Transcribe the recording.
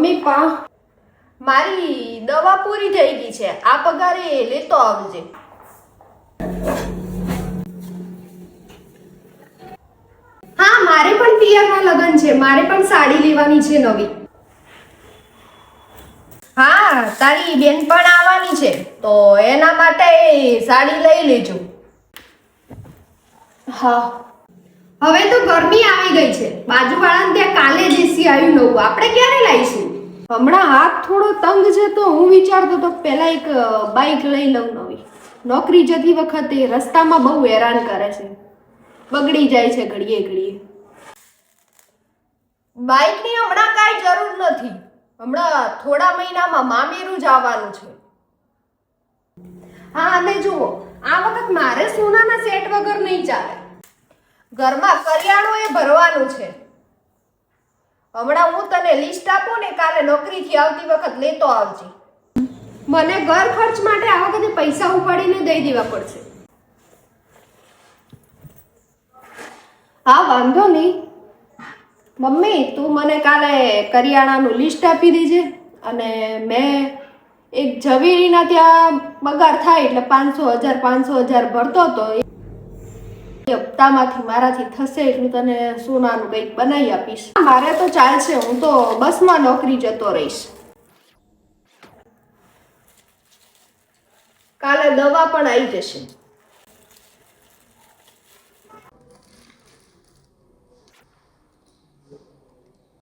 Mummy પા મારી દવા પૂરી થઈ ગઈ છે, આ પગારે લેતો આવજે. હા, મારે પણ પિયરમાં લગન છે, મારે પણ સાડી લેવાની છે નવી. હા, તારી બેન પણ આવવાની છે તો એના માટે સાડી લઈ લેજો. હા, હવે તો ગરમી આવી ગઈ છે. બાજુવાળાને ત્યાં કાલે જ એસી આવ્યું નવું, આપણે ક્યારે લાવીશું? હમણાં હાથ થોડો તંગ છે તો હું વિચારતો તો પહેલા એક બાઇક લઈ લઉં નવી. નોકરી જતી વખતે રસ્તામાં બહુ હેરાન કરે છે, બગડી જાય છે ઘડીએ ઘડીએ. બાઇકની હમણાં કાંઈ જરૂર નથી, હમણાં થોડા મહિનામાં મામેરું જ આવવાનું છે. હા, અને જુઓ, આ વખત મારે સોનાના સેટ વગર નહીં ચાલે. ઘરમાં કરિયાણું એ ભરવાનું છે. હમણાં હું તને લિસ્ટ આપું ને, કાલે નોકરીથી આવતી વખત લેતો આવજે. મને ઘર ખર્ચ માટે આ વખતે પૈસા ઉપાડીને દઈ દેવા પડશે. હા, વાંધો નહીં. મમ્મી, તું મને કાલે કરિયાણાનું લિસ્ટ આપી દેજે. અને મેં એક ઝવેરીના ત્યાં પગાર થાય એટલે 500,000 ભરતો હતો, એ હપ્તામાંથી મારાથી થશે એટલું તને સોનાનું કંઈક બનાવી આપીશ. મારે તો ચાલશે, હું તો બસમાં નોકરી જતો રહીશ. કાલે દવા પણ આવી જશે.